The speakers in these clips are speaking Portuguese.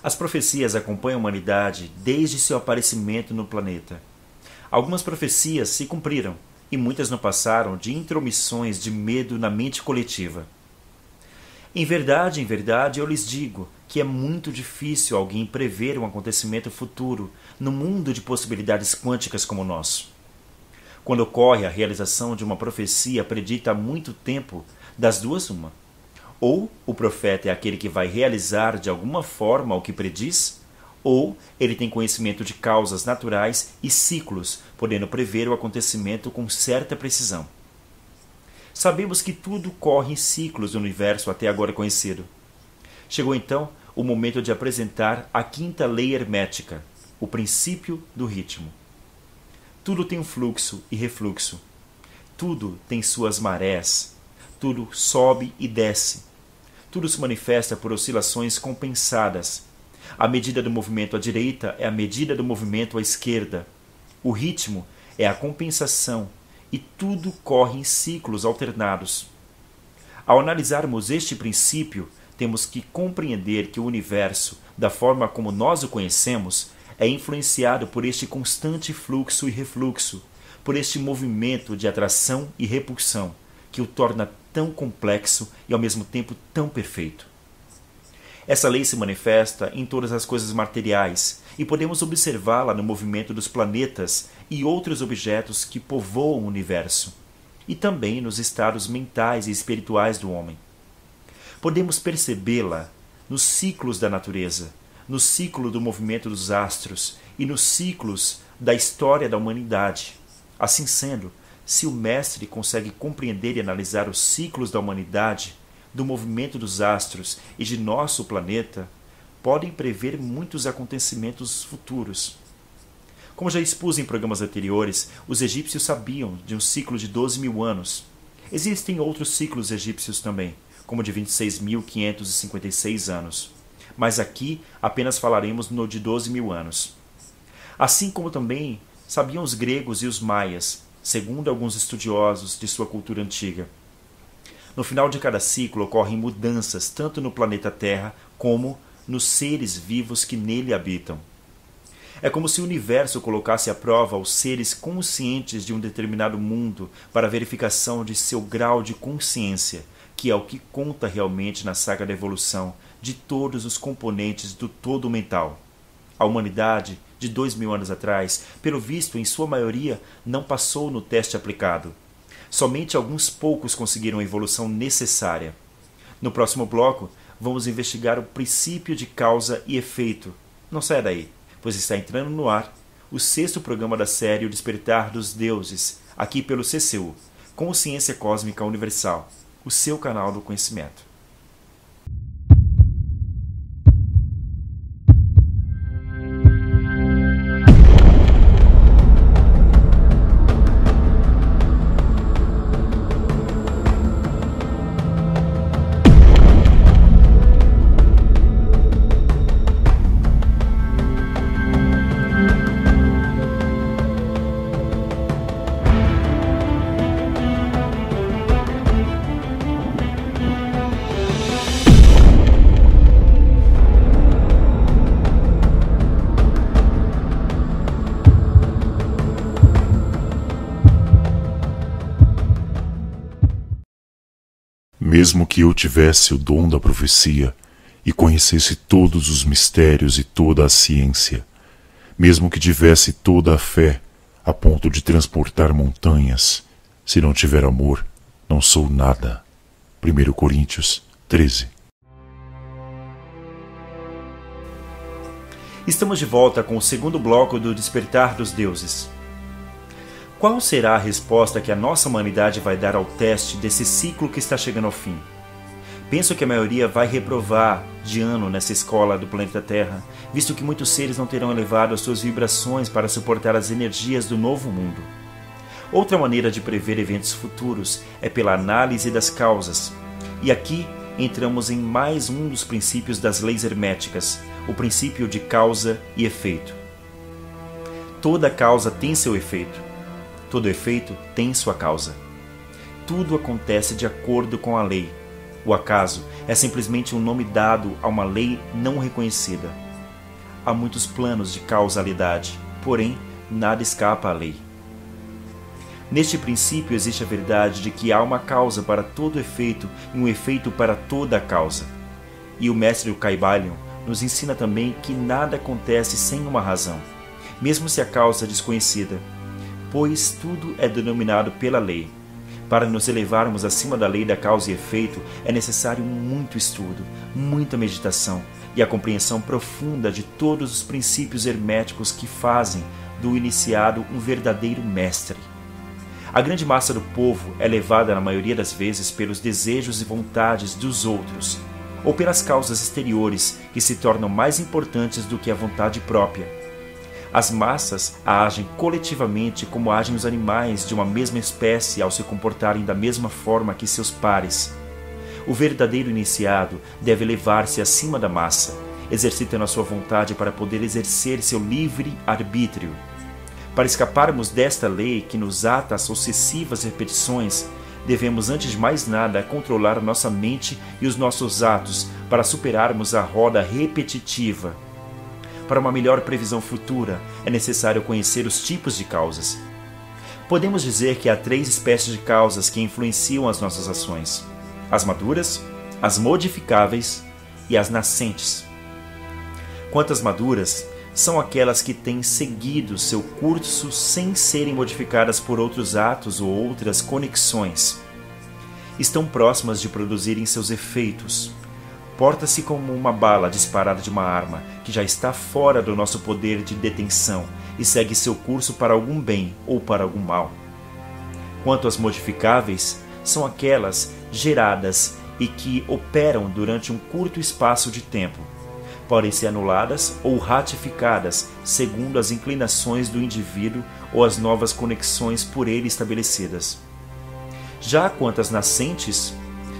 As profecias acompanham a humanidade desde seu aparecimento no planeta. Algumas profecias se cumpriram, e muitas não passaram de intromissões de medo na mente coletiva. Em verdade, eu lhes digo que é muito difícil alguém prever um acontecimento futuro no mundo de possibilidades quânticas como o nosso. Quando ocorre a realização de uma profecia predita há muito tempo, das duas uma. Ou o profeta é aquele que vai realizar de alguma forma o que prediz, ou ele tem conhecimento de causas naturais e ciclos, podendo prever o acontecimento com certa precisão. Sabemos que tudo corre em ciclos no universo até agora conhecido. Chegou então o momento de apresentar a quinta lei hermética, o princípio do ritmo. Tudo tem um fluxo e refluxo. Tudo tem suas marés. Tudo sobe e desce. Tudo se manifesta por oscilações compensadas. A medida do movimento à direita é a medida do movimento à esquerda. O ritmo é a compensação e tudo corre em ciclos alternados. Ao analisarmos este princípio, temos que compreender que o universo, da forma como nós o conhecemos, é influenciado por este constante fluxo e refluxo, por este movimento de atração e repulsão, que o torna tão complexo e ao mesmo tempo tão perfeito. Essa lei se manifesta em todas as coisas materiais e podemos observá-la no movimento dos planetas e outros objetos que povoam o universo, e também nos estados mentais e espirituais do homem. Podemos percebê-la nos ciclos da natureza, no ciclo do movimento dos astros e nos ciclos da história da humanidade. Assim sendo, se o mestre consegue compreender e analisar os ciclos da humanidade, do movimento dos astros e de nosso planeta, podem prever muitos acontecimentos futuros. Como já expus em programas anteriores, os egípcios sabiam de um ciclo de 12.000 anos. Existem outros ciclos egípcios também, como de 26.556 anos. Mas aqui apenas falaremos no de 12.000 anos. Assim como também sabiam os gregos e os maias, segundo alguns estudiosos de sua cultura antiga. No final de cada ciclo ocorrem mudanças tanto no planeta Terra como nos seres vivos que nele habitam. É como se o universo colocasse à prova os seres conscientes de um determinado mundo para a verificação de seu grau de consciência, que é o que conta realmente na saga da evolução de todos os componentes do todo mental. A humanidade, de 2.000 anos atrás, pelo visto, em sua maioria, não passou no teste aplicado. Somente alguns poucos conseguiram a evolução necessária. No próximo bloco, vamos investigar o princípio de causa e efeito. Não saia daí, pois está entrando no ar o 6º programa da série O Despertar dos Deuses, aqui pelo CCU, Consciência Cósmica Universal, o seu canal do conhecimento. Mesmo que eu tivesse o dom da profecia e conhecesse todos os mistérios e toda a ciência, mesmo que tivesse toda a fé a ponto de transportar montanhas, se não tiver amor, não sou nada. 1 Coríntios 13. Estamos de volta com o 2º bloco do Despertar dos Deuses. Qual será a resposta que a nossa humanidade vai dar ao teste desse ciclo que está chegando ao fim? Penso que a maioria vai reprovar de ano nessa escola do planeta Terra, visto que muitos seres não terão elevado as suas vibrações para suportar as energias do novo mundo. Outra maneira de prever eventos futuros é pela análise das causas. E aqui entramos em mais um dos princípios das leis herméticas, o princípio de causa e efeito. Toda causa tem seu efeito. Todo efeito tem sua causa. Tudo acontece de acordo com a lei. O acaso é simplesmente um nome dado a uma lei não reconhecida. há muitos planos de causalidade, porém, nada escapa à lei. Neste princípio existe a verdade de que há uma causa para todo efeito e um efeito para toda a causa. E o mestre Kybalion nos ensina também que nada acontece sem uma razão, mesmo se a causa é desconhecida, pois tudo é denominado pela lei. Para nos elevarmos acima da lei da causa e efeito, é necessário muito estudo, muita meditação e a compreensão profunda de todos os princípios herméticos que fazem do iniciado um verdadeiro mestre. A grande massa do povo é levada na maioria das vezes pelos desejos e vontades dos outros, ou pelas causas exteriores que se tornam mais importantes do que a vontade própria. As massas agem coletivamente como agem os animais de uma mesma espécie ao se comportarem da mesma forma que seus pares. O verdadeiro iniciado deve elevar-se acima da massa, exercitando a sua vontade para poder exercer seu livre arbítrio. Para escaparmos desta lei que nos ata a sucessivas repetições, devemos antes de mais nada controlar a nossa mente e os nossos atos para superarmos a roda repetitiva. Para uma melhor previsão futura, é necessário conhecer os tipos de causas. Podemos dizer que há 3 espécies de causas que influenciam as nossas ações: as maduras, as modificáveis e as nascentes. Quanto às maduras, são aquelas que têm seguido seu curso sem serem modificadas por outros atos ou outras conexões. Estão próximas de produzirem seus efeitos. Porta-se como uma bala disparada de uma arma que já está fora do nosso poder de detenção e segue seu curso para algum bem ou para algum mal. Quanto às modificáveis, são aquelas geradas e que operam durante um curto espaço de tempo. Podem ser anuladas ou ratificadas segundo as inclinações do indivíduo ou as novas conexões por ele estabelecidas. Já quanto às nascentes,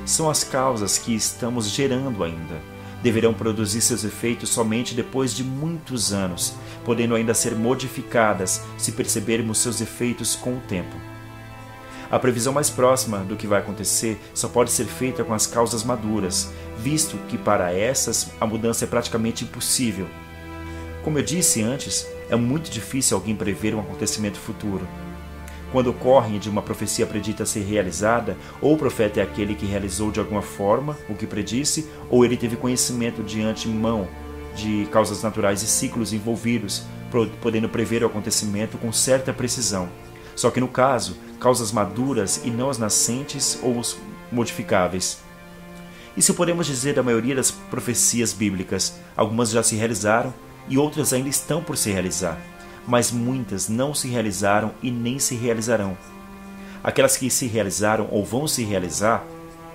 são as causas que estamos gerando ainda. Deverão produzir seus efeitos somente depois de muitos anos, podendo ainda ser modificadas se percebermos seus efeitos com o tempo. A previsão mais próxima do que vai acontecer só pode ser feita com as causas maduras, visto que para essas a mudança é praticamente impossível. Como eu disse antes, é muito difícil alguém prever um acontecimento futuro. Quando ocorre de uma profecia predita ser realizada, ou o profeta é aquele que realizou de alguma forma o que predisse, ou ele teve conhecimento de antemão de causas naturais e ciclos envolvidos, podendo prever o acontecimento com certa precisão. Só que no caso, causas maduras e não as nascentes ou os modificáveis. Isso podemos dizer da maioria das profecias bíblicas. Algumas já se realizaram e outras ainda estão por se realizar, mas muitas não se realizaram e nem se realizarão. Aquelas que se realizaram ou vão se realizar,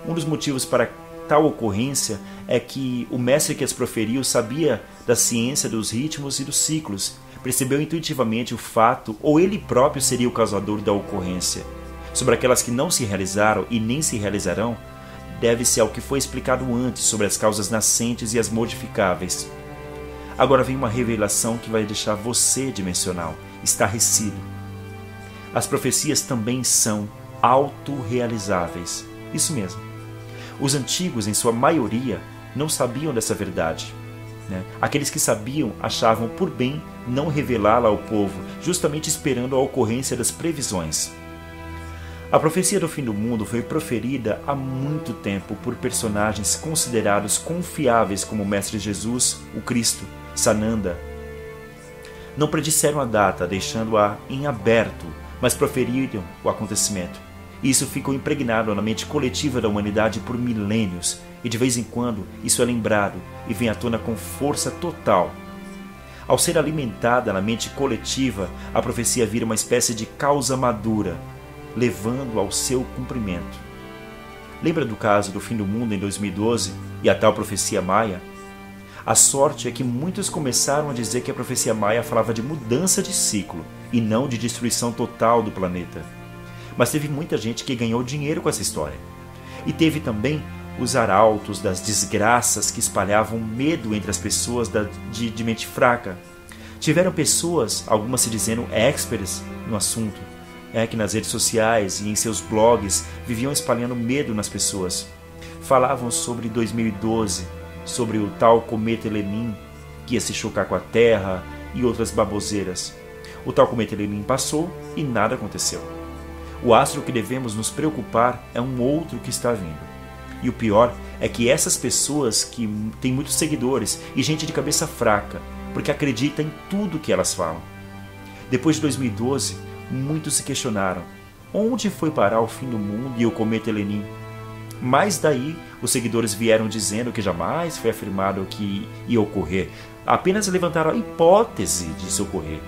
um dos motivos para tal ocorrência é que o mestre que as proferiu sabia da ciência dos ritmos e dos ciclos, percebeu intuitivamente o fato ou ele próprio seria o causador da ocorrência. Sobre aquelas que não se realizaram e nem se realizarão, deve-se ao que foi explicado antes sobre as causas nascentes e as modificáveis. Agora vem uma revelação que vai deixar você dimensional, estarrecido. As profecias também são autorrealizáveis. Isso mesmo. Os antigos, em sua maioria, não sabiam dessa verdade. Aqueles que sabiam achavam por bem não revelá-la ao povo, justamente esperando a ocorrência das previsões. A profecia do fim do mundo foi proferida há muito tempo por personagens considerados confiáveis como o Mestre Jesus, o Cristo, Sananda. Não predisseram a data, deixando-a em aberto, mas proferiram o acontecimento. E isso ficou impregnado na mente coletiva da humanidade por milênios, e de vez em quando isso é lembrado e vem à tona com força total. Ao ser alimentada na mente coletiva, a profecia vira uma espécie de causa madura, levando ao seu cumprimento. Lembra do caso do fim do mundo em 2012 e a tal profecia maia? A sorte é que muitos começaram a dizer que a profecia maia falava de mudança de ciclo e não de destruição total do planeta. Mas teve muita gente que ganhou dinheiro com essa história. E teve também os arautos das desgraças que espalhavam medo entre as pessoas de mente fraca. Tiveram pessoas, algumas se dizendo experts no assunto, que nas redes sociais e em seus blogs viviam espalhando medo nas pessoas. Falavam sobre 2012, sobre o tal cometa Lenin, que ia se chocar com a Terra e outras baboseiras. O tal cometa Lenin passou e nada aconteceu. O astro que devemos nos preocupar é um outro que está vindo. E o pior é que essas pessoas que têm muitos seguidores e gente de cabeça fraca, porque acredita em tudo que elas falam. Depois de 2012, muitos se questionaram: onde foi parar o fim do mundo e o cometa Lenin? Mas daí os seguidores vieram dizendo que jamais foi afirmado que ia ocorrer, apenas levantaram a hipótese de isso ocorrer.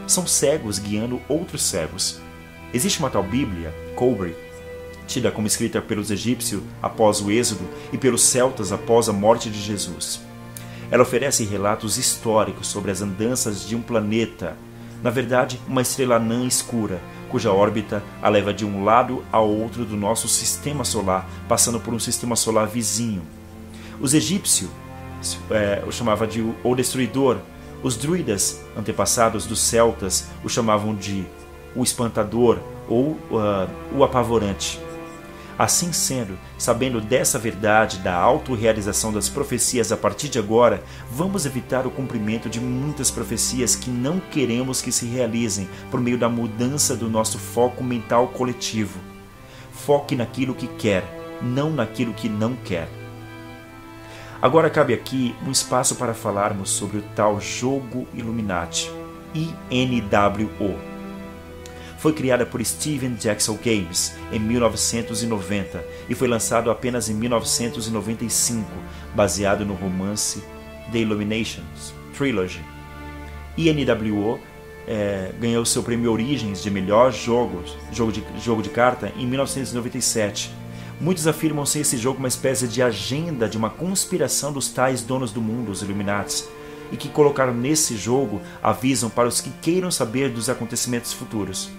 São cegos guiando outros cegos. Existe uma tal Bíblia, Cobre, tida como escrita pelos egípcios após o Êxodo e pelos celtas após a morte de Jesus. Ela oferece relatos históricos sobre as andanças de um planeta, na verdade, uma estrela anã escura, cuja órbita a leva de um lado ao outro do nosso sistema solar, passando por um sistema solar vizinho. Os egípcios o chamavam de o Destruidor. Os druidas, antepassados dos celtas, o chamavam de o Espantador ou o Apavorante. Assim sendo, sabendo dessa verdade da autorrealização das profecias a partir de agora, vamos evitar o cumprimento de muitas profecias que não queremos que se realizem por meio da mudança do nosso foco mental coletivo. Foque naquilo que quer, não naquilo que não quer. Agora cabe aqui um espaço para falarmos sobre o tal Jogo Illuminati, INWO. Foi criada por Steven Jackson Games em 1990 e foi lançado apenas em 1995, baseado no romance The Illuminations Trilogy. INWO ganhou seu prêmio Origins de melhor jogo de carta em 1997. Muitos afirmam ser esse jogo uma espécie de agenda de uma conspiração dos tais donos do mundo, os Illuminatis, e que colocaram nesse jogo avisam para os que queiram saber dos acontecimentos futuros.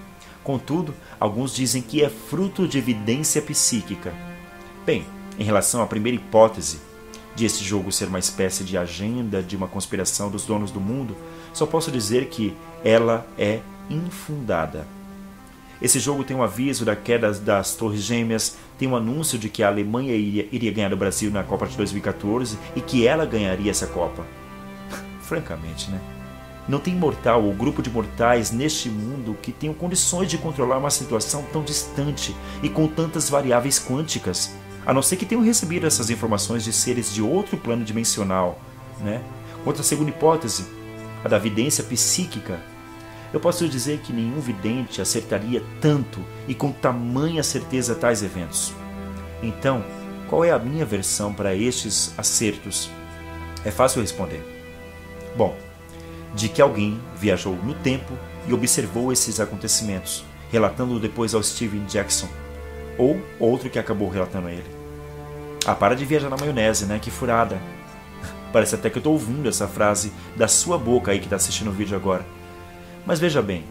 Contudo, alguns dizem que é fruto de evidência psíquica. Bem, em relação à primeira hipótese de esse jogo ser uma espécie de agenda de uma conspiração dos donos do mundo, só posso dizer que ela é infundada. Esse jogo tem um aviso da queda das Torres Gêmeas, tem um anúncio de que a Alemanha iria ganhar do Brasil na Copa de 2014 e que ela ganharia essa Copa. Francamente, né? Não tem mortal ou grupo de mortais neste mundo que tenham condições de controlar uma situação tão distante e com tantas variáveis quânticas, a não ser que tenham recebido essas informações de seres de outro plano dimensional, né? Quanto à segunda hipótese, a da vidência psíquica, eu posso dizer que nenhum vidente acertaria tanto e com tamanha certeza tais eventos. Então, qual é a minha versão para estes acertos? É fácil responder. Bom, de que alguém viajou no tempo e observou esses acontecimentos, relatando depois ao Steven Jackson, ou outro que acabou relatando a ele. Ah, para de viajar na maionese, né? Que furada. Parece até que eu estou ouvindo essa frase da sua boca aí que está assistindo o vídeo agora. Mas veja bem,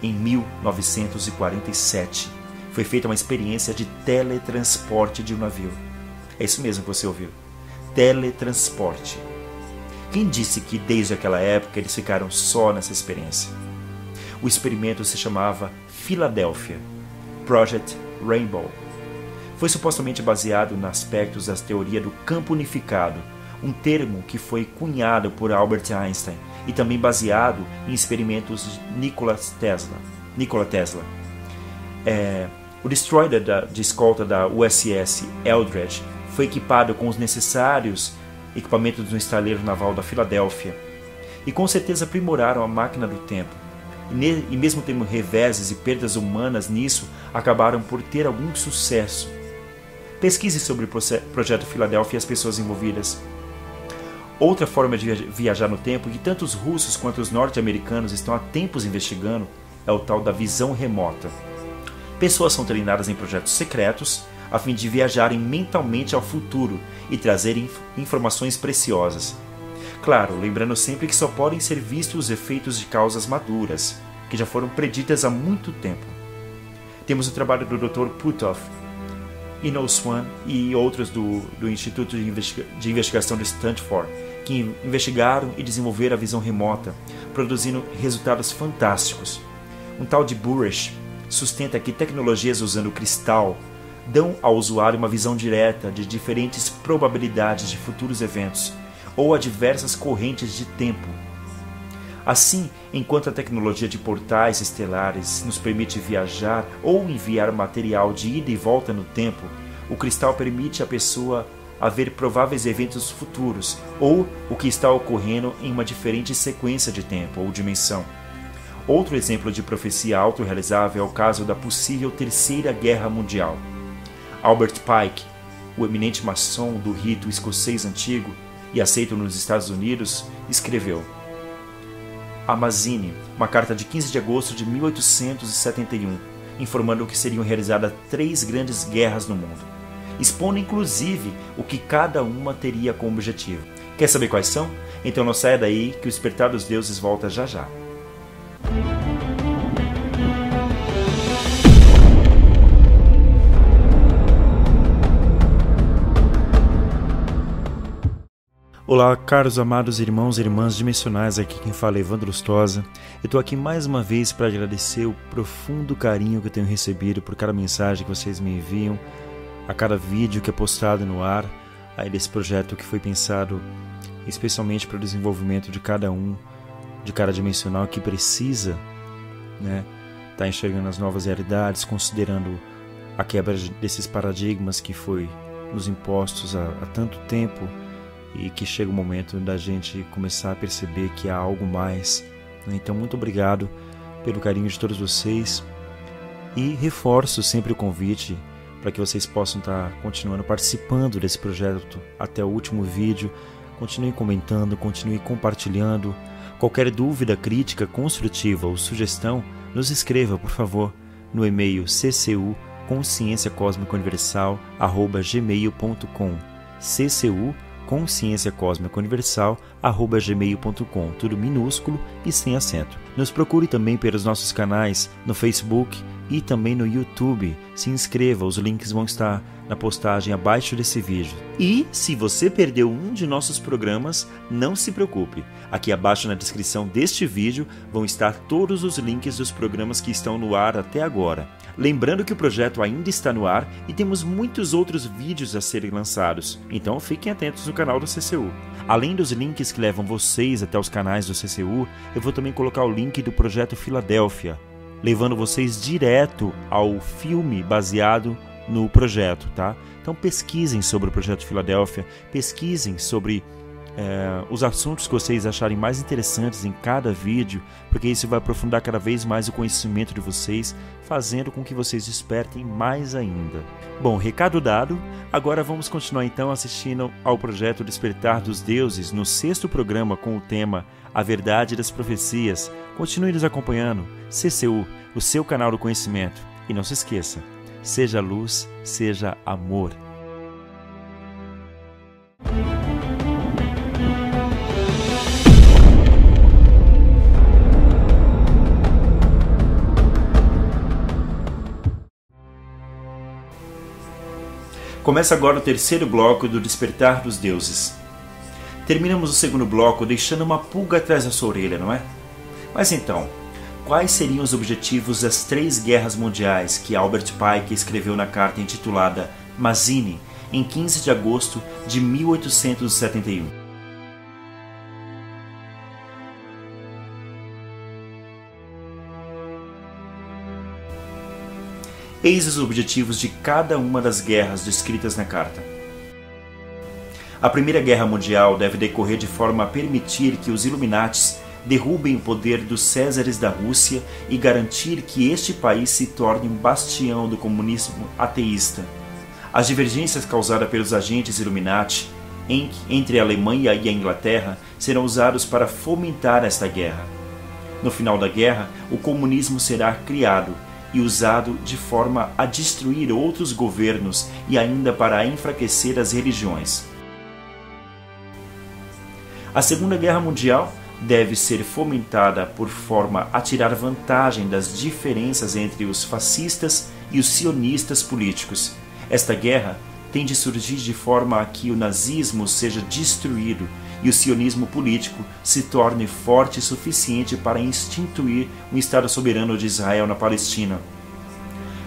em 1947 foi feita uma experiência de teletransporte de um navio. É isso mesmo que você ouviu. Teletransporte. Quem disse que desde aquela época eles ficaram só nessa experiência? O experimento se chamava Philadelphia Project Rainbow. Foi supostamente baseado nos aspectos da teoria do campo unificado, um termo que foi cunhado por Albert Einstein e também baseado em experimentos de Nikola Tesla. O destroyer de escolta da USS Eldridge foi equipado com os necessários equipamentos do estaleiro naval da Filadélfia e com certeza aprimoraram a máquina do tempo. E mesmo tendo reveses e perdas humanas nisso, acabaram por ter algum sucesso. Pesquise sobre o projeto Filadélfia e as pessoas envolvidas. Outra forma de viajar no tempo que tanto os russos quanto os norte-americanos estão há tempos investigando é o tal da visão remota. Pessoas são treinadas em projetos secretos a fim de viajarem mentalmente ao futuro e trazerem informações preciosas. Claro, lembrando sempre que só podem ser vistos os efeitos de causas maduras, que já foram preditas há muito tempo. Temos o trabalho do Dr. Puthoff, Ino Swan e outros do Instituto de Investigação de Stanford, que investigaram e desenvolveram a visão remota, produzindo resultados fantásticos. Um tal de Burish sustenta que tecnologias usando cristal dão ao usuário uma visão direta de diferentes probabilidades de futuros eventos, ou a diversas correntes de tempo. Assim, enquanto a tecnologia de portais estelares nos permite viajar ou enviar material de ida e volta no tempo, o cristal permite à pessoa a ver prováveis eventos futuros ou o que está ocorrendo em uma diferente sequência de tempo ou dimensão. Outro exemplo de profecia autorrealizável é o caso da possível Terceira Guerra Mundial. Albert Pike, o eminente maçom do rito escocês antigo e aceito nos Estados Unidos, escreveu a Mazzini, uma carta de 15 de agosto de 1871, informando que seriam realizadas 3 grandes guerras no mundo, expondo inclusive o que cada uma teria como objetivo. Quer saber quais são? Então não saia daí que o Despertar dos Deuses volta já já. Olá, caros amados irmãos e irmãs dimensionais, aqui quem fala é Evandro Lustosa. Eu estou aqui mais uma vez para agradecer o profundo carinho que eu tenho recebido por cada mensagem que vocês me enviam, a cada vídeo que é postado no ar, aí desse projeto que foi pensado especialmente para o desenvolvimento de cada um, de cada dimensional que precisa, tá enxergando as novas realidades, considerando a quebra desses paradigmas que foi nos impostos há tanto tempo, e que chega o momento da gente começar a perceber que há algo mais. Então, muito obrigado pelo carinho de todos vocês e reforço sempre o convite para que vocês possam estar continuando participando desse projeto até o último vídeo. Continue comentando, continue compartilhando. Qualquer dúvida, crítica, construtiva ou sugestão, nos escreva, por favor, no e-mail ccu.conscienciacosmicouniversal@gmail.com ccu.conscienciacosmicouniversal@gmail.com, tudo minúsculo e sem acento. Nos procure também pelos nossos canais no Facebook e também no YouTube. Se inscreva, os links vão estar na postagem abaixo desse vídeo. E se você perdeu um de nossos programas, não se preocupe. Aqui abaixo na descrição deste vídeo vão estar todos os links dos programas que estão no ar até agora. Lembrando que o projeto ainda está no ar e temos muitos outros vídeos a serem lançados, então fiquem atentos no canal do CCU. Além dos links que levam vocês até os canais do CCU, eu vou também colocar o link do Projeto Filadélfia, levando vocês direto ao filme baseado no projeto, tá? Então pesquisem sobre o Projeto Filadélfia, pesquisem sobre os assuntos que vocês acharem mais interessantes em cada vídeo, porque isso vai aprofundar cada vez mais o conhecimento de vocês, fazendo com que vocês despertem mais ainda. Bom, recado dado, agora vamos continuar então assistindo ao projeto Despertar dos Deuses, no 6º programa com o tema A Verdade das Profecias. Continue nos acompanhando, CCU, o seu canal do conhecimento. E não se esqueça, seja luz, seja amor. Começa agora o 3º bloco do Despertar dos Deuses. Terminamos o 2º bloco deixando uma pulga atrás da sua orelha, não é? Mas então, quais seriam os objetivos das 3 guerras mundiais que Albert Pike escreveu na carta intitulada Mazzini, em 15 de agosto de 1871? Eis os objetivos de cada uma das guerras descritas na carta. A Primeira Guerra Mundial deve decorrer de forma a permitir que os Illuminatis derrubem o poder dos Césares da Rússia e garantir que este país se torne um bastião do comunismo ateísta. As divergências causadas pelos agentes Illuminati entre a Alemanha e a Inglaterra serão usados para fomentar esta guerra. No final da guerra, o comunismo será criado e usado de forma a destruir outros governos e ainda para enfraquecer as religiões. A Segunda Guerra Mundial deve ser fomentada por forma a tirar vantagem das diferenças entre os fascistas e os sionistas políticos. Esta guerra tem de surgir de forma a que o nazismo seja destruído e o sionismo político se torne forte o suficiente para instituir um Estado soberano de Israel na Palestina.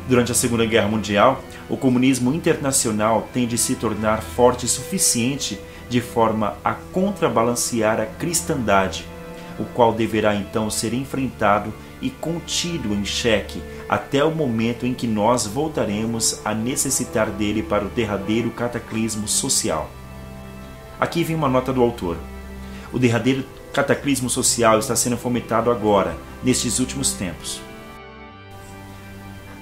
Durante a Segunda Guerra Mundial, o comunismo internacional tem de se tornar forte o suficiente de forma a contrabalancear a cristandade, o qual deverá então ser enfrentado e contido em xeque até o momento em que nós voltaremos a necessitar dele para o derradeiro cataclismo social. Aqui vem uma nota do autor. O derradeiro cataclismo social está sendo fomentado agora, nestes últimos tempos.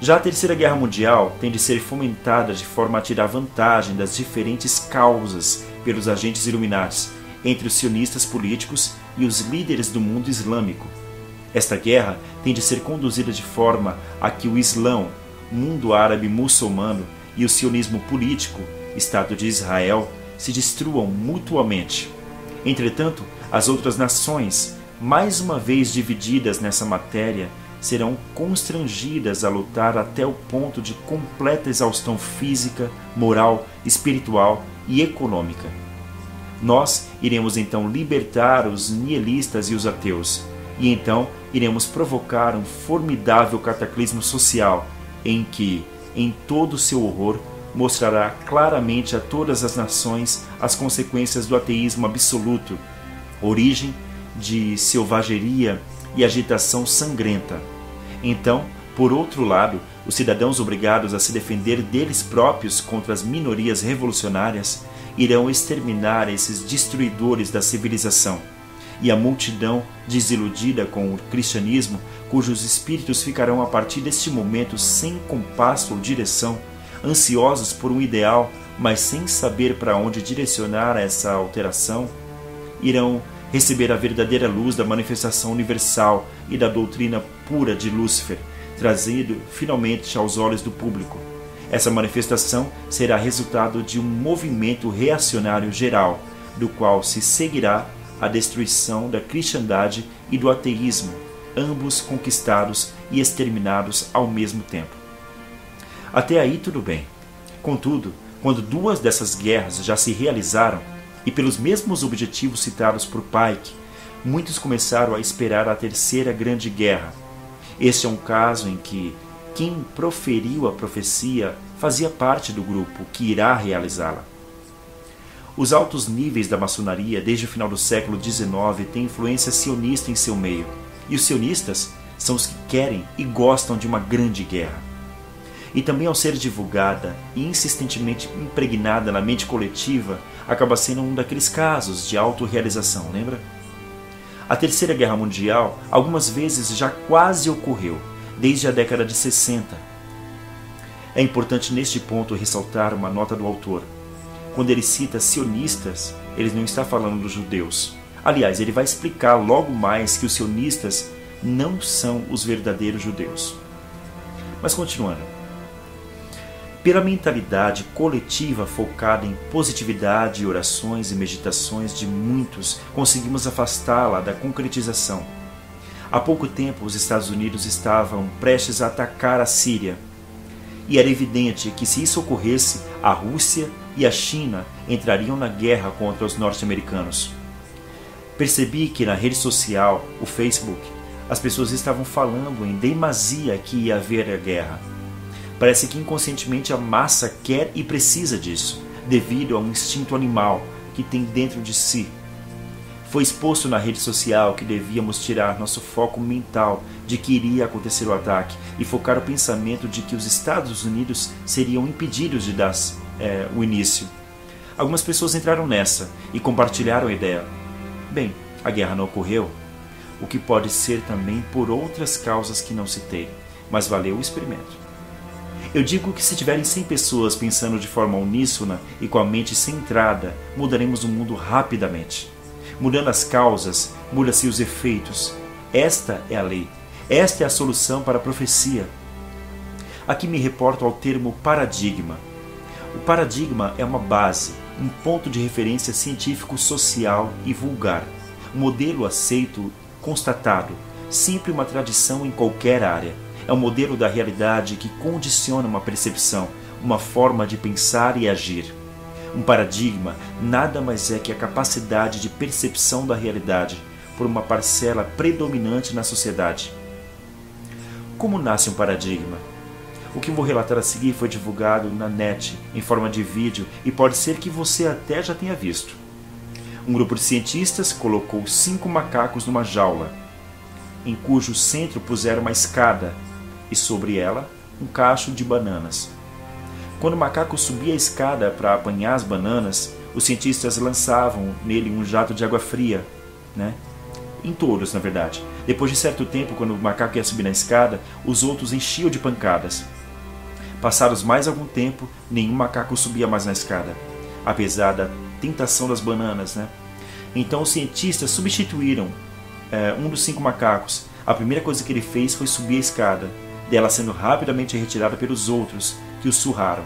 Já a Terceira Guerra Mundial tem de ser fomentada de forma a tirar vantagem das diferentes causas pelos agentes Illuminatis entre os sionistas políticos e os líderes do mundo islâmico. Esta guerra tem de ser conduzida de forma a que o Islão, mundo árabe muçulmano, e o sionismo político, Estado de Israel, se destruam mutuamente. Entretanto, as outras nações, mais uma vez divididas nessa matéria, serão constrangidas a lutar até o ponto de completa exaustão física, moral, espiritual e econômica. Nós iremos então libertar os nihilistas e os ateus, e então iremos provocar um formidável cataclismo social em que, em todo o seu horror, mostrará claramente a todas as nações as consequências do ateísmo absoluto, origem de selvageria e agitação sangrenta. Então, por outro lado, os cidadãos obrigados a se defender deles próprios contra as minorias revolucionárias irão exterminar esses destruidores da civilização, e a multidão desiludida com o cristianismo, cujos espíritos ficarão a partir deste momento sem compasso ou direção, ansiosos por um ideal, mas sem saber para onde direcionar essa alteração, irão receber a verdadeira luz da manifestação universal e da doutrina pura de Lúcifer, trazido finalmente aos olhos do público. Essa manifestação será resultado de um movimento reacionário geral, do qual se seguirá a destruição da cristandade e do ateísmo, ambos conquistados e exterminados ao mesmo tempo. Até aí tudo bem. Contudo, quando duas dessas guerras já se realizaram, e pelos mesmos objetivos citados por Pike, muitos começaram a esperar a Terceira Grande Guerra. Este é um caso em que quem proferiu a profecia fazia parte do grupo que irá realizá-la. Os altos níveis da maçonaria desde o final do século XIX têm influência sionista em seu meio, e os sionistas são os que querem e gostam de uma grande guerra. E também, ao ser divulgada e insistentemente impregnada na mente coletiva, acaba sendo um daqueles casos de autorrealização, lembra? A Terceira Guerra Mundial algumas vezes já quase ocorreu, desde a década de 60. É importante neste ponto ressaltar uma nota do autor. Quando ele cita sionistas, ele não está falando dos judeus. Aliás, ele vai explicar logo mais que os sionistas não são os verdadeiros judeus. Mas continuando. Pela mentalidade coletiva focada em positividade, orações e meditações de muitos, conseguimos afastá-la da concretização. Há pouco tempo, os Estados Unidos estavam prestes a atacar a Síria, e era evidente que, se isso ocorresse, a Rússia e a China entrariam na guerra contra os norte-americanos. Percebi que na rede social, o Facebook, as pessoas estavam falando em demasia que ia haver a guerra. Parece que inconscientemente a massa quer e precisa disso, devido a um instinto animal que tem dentro de si. Foi exposto na rede social que devíamos tirar nosso foco mental de que iria acontecer o ataque e focar o pensamento de que os Estados Unidos seriam impedidos de dar o início. Algumas pessoas entraram nessa e compartilharam a ideia. Bem, a guerra não ocorreu, o que pode ser também por outras causas que não citei, mas valeu o experimento. Eu digo que se tiverem 100 pessoas pensando de forma uníssona e com a mente centrada, mudaremos o mundo rapidamente. Mudando as causas, muda-se os efeitos. Esta é a lei. Esta é a solução para a profecia. Aqui me reporto ao termo paradigma. O paradigma é uma base, um ponto de referência científico, social e vulgar. Um modelo aceito, constatado, sempre uma tradição em qualquer área. É um modelo da realidade que condiciona uma percepção, uma forma de pensar e agir. Um paradigma nada mais é que a capacidade de percepção da realidade por uma parcela predominante na sociedade. Como nasce um paradigma? O que vou relatar a seguir foi divulgado na net, em forma de vídeo, e pode ser que você até já tenha visto. Um grupo de cientistas colocou 5 macacos numa jaula, em cujo centro puseram uma escada e sobre ela um cacho de bananas. Quando o macaco subia a escada para apanhar as bananas, os cientistas lançavam nele um jato de água fria, em todos, na verdade. Depois de certo tempo, quando o macaco ia subir na escada, os outros enchiam de pancadas. Passados mais algum tempo, nenhum macaco subia mais na escada, apesar da tentação das bananas, Então os cientistas substituíram um dos 5 macacos. A primeira coisa que ele fez foi subir a escada, dela sendo rapidamente retirada pelos outros, que o surraram.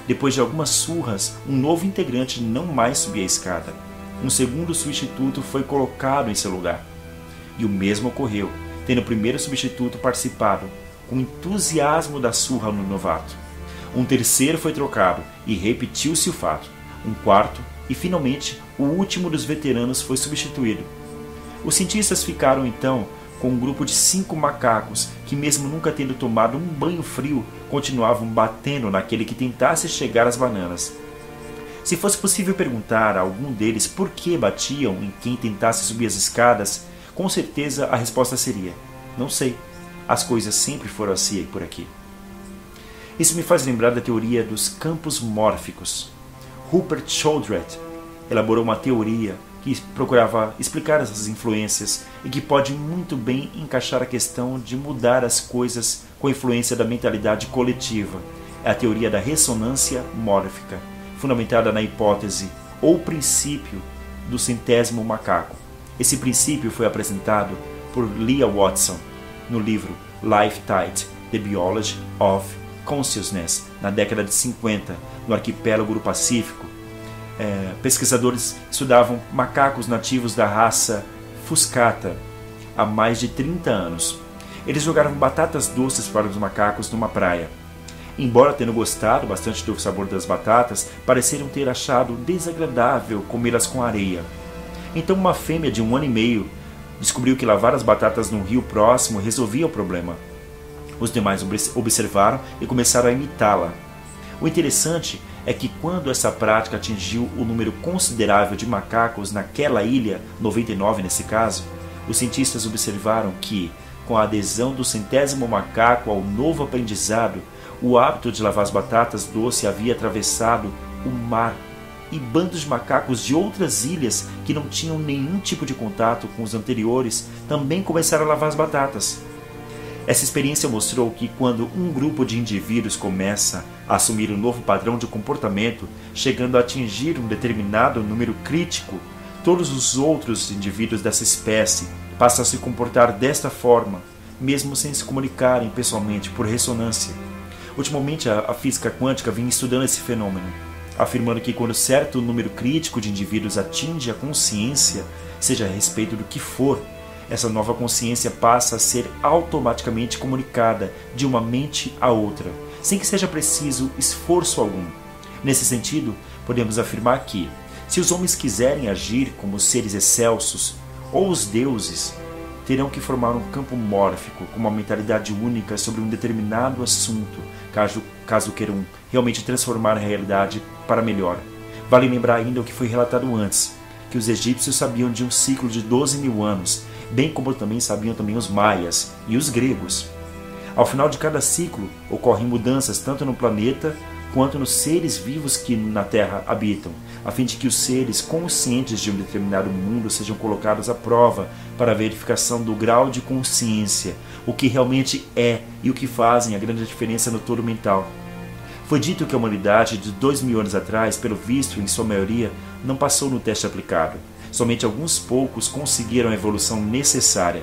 Depois de algumas surras, um novo integrante não mais subia a escada. Um segundo substituto foi colocado em seu lugar. E o mesmo ocorreu, tendo o primeiro substituto participado, com entusiasmo da surra no novato. Um terceiro foi trocado, e repetiu-se o fato. Um quarto, e finalmente, o último dos veteranos foi substituído. Os cientistas ficaram então com um grupo de 5 macacos que, mesmo nunca tendo tomado um banho frio, continuavam batendo naquele que tentasse chegar às bananas. Se fosse possível perguntar a algum deles por que batiam em quem tentasse subir as escadas, com certeza a resposta seria: não sei, as coisas sempre foram assim por aqui. Isso me faz lembrar da teoria dos campos mórficos. Rupert Sheldrake elaborou uma teoria que procurava explicar essas influências e que pode muito bem encaixar a questão de mudar as coisas com a influência da mentalidade coletiva. É a teoria da ressonância mórfica, fundamentada na hipótese ou princípio do 100º macaco. Esse princípio foi apresentado por Leah Watson no livro Life Tide: The Biology of Consciousness, na década de 50, no arquipélago do Pacífico. Pesquisadores estudavam macacos nativos da raça Fuscata há mais de 30 anos. Eles jogaram batatas doces para os macacos numa praia. Embora tendo gostado bastante do sabor das batatas, pareceram ter achado desagradável comê-las com areia. Então uma fêmea de 1 ano e meio descobriu que lavar as batatas num rio próximo resolvia o problema. Os demais observaram e começaram a imitá-la. O interessante é que quando essa prática atingiu o número considerável de macacos naquela ilha, 99 nesse caso, os cientistas observaram que, com a adesão do 100º macaco ao novo aprendizado, o hábito de lavar as batatas doce havia atravessado o mar, e bandos de macacos de outras ilhas que não tinham nenhum tipo de contato com os anteriores também começaram a lavar as batatas. Essa experiência mostrou que quando um grupo de indivíduos começa a assumir um novo padrão de comportamento, chegando a atingir um determinado número crítico, todos os outros indivíduos dessa espécie passam a se comportar desta forma, mesmo sem se comunicarem pessoalmente por ressonância. Ultimamente, a física quântica vem estudando esse fenômeno, afirmando que quando certo número crítico de indivíduos atinge a consciência, seja a respeito do que for, essa nova consciência passa a ser automaticamente comunicada de uma mente a outra, sem que seja preciso esforço algum. Nesse sentido, podemos afirmar que, se os homens quiserem agir como seres excelsos, ou os deuses, terão que formar um campo mórfico com uma mentalidade única sobre um determinado assunto, caso queiram realmente transformar a realidade para melhor. Vale lembrar ainda o que foi relatado antes, que os egípcios sabiam de um ciclo de 12.000 anos, bem como também sabiam os maias e os gregos. Ao final de cada ciclo, ocorrem mudanças tanto no planeta quanto nos seres vivos que na Terra habitam, a fim de que os seres conscientes de um determinado mundo sejam colocados à prova para a verificação do grau de consciência, o que realmente é e o que fazem a grande diferença no todo mental. Foi dito que a humanidade de 2.000 anos atrás, pelo visto, em sua maioria, não passou no teste aplicado. Somente alguns poucos conseguiram a evolução necessária.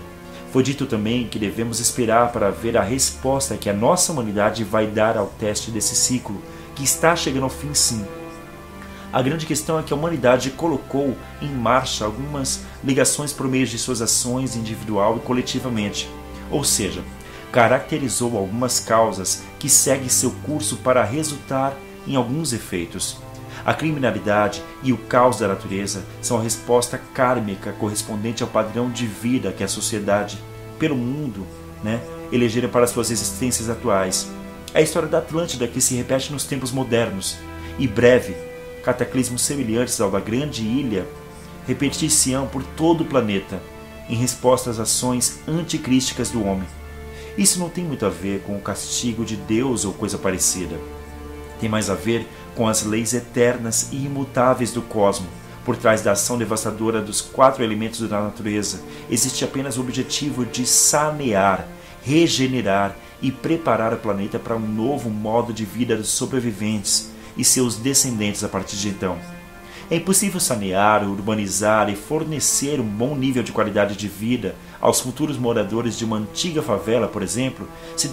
Foi dito também que devemos esperar para ver a resposta que a nossa humanidade vai dar ao teste desse ciclo, que está chegando ao fim sim. A grande questão é que a humanidade colocou em marcha algumas ligações por meio de suas ações individual e coletivamente, ou seja, caracterizou algumas causas que seguem seu curso para resultar em alguns efeitos. A criminalidade e o caos da natureza são a resposta kármica correspondente ao padrão de vida que a sociedade, pelo mundo, elegeram para suas existências atuais. É a história da Atlântida que se repete nos tempos modernos, e breve, cataclismos semelhantes ao da Grande Ilha repetir-se-ão por todo o planeta, em resposta às ações anticrísticas do homem. Isso não tem muito a ver com o castigo de Deus ou coisa parecida. Tem mais a ver com as leis eternas e imutáveis do cosmos. Por trás da ação devastadora dos 4 elementos da natureza, existe apenas o objetivo de sanear, regenerar e preparar o planeta para um novo modo de vida dos sobreviventes e seus descendentes a partir de então. É impossível sanear, urbanizar e fornecer um bom nível de qualidade de vida aos futuros moradores de uma antiga favela, por exemplo, sem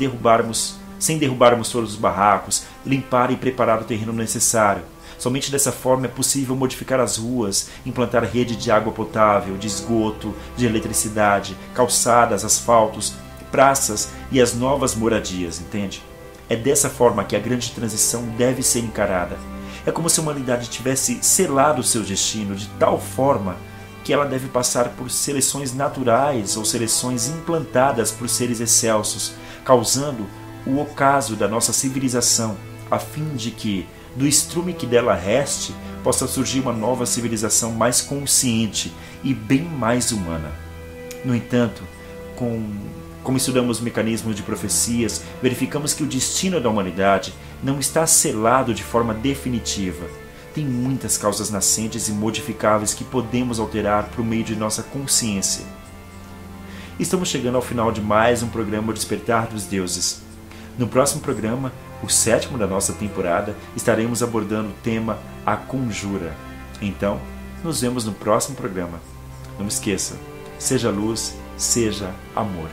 derrubarmos todos os barracos, limpar e preparar o terreno necessário. Somente dessa forma é possível modificar as ruas, implantar rede de água potável, de esgoto, de eletricidade, calçadas, asfaltos, praças e as novas moradias, entende? É dessa forma que a grande transição deve ser encarada. É como se a humanidade tivesse selado o seu destino de tal forma que ela deve passar por seleções naturais ou seleções implantadas por seres excelsos, causando o ocaso da nossa civilização, a fim de que, do estrume que dela reste, possa surgir uma nova civilização mais consciente e bem mais humana. No entanto, como estudamos mecanismos de profecias, verificamos que o destino da humanidade não está selado de forma definitiva. Tem muitas causas nascentes e modificáveis que podemos alterar por meio de nossa consciência. Estamos chegando ao final de mais um programa Despertar dos Deuses. No próximo programa, o 7º da nossa temporada, estaremos abordando o tema A Conjura. Então, nos vemos no próximo programa. Não esqueça, seja luz, seja amor.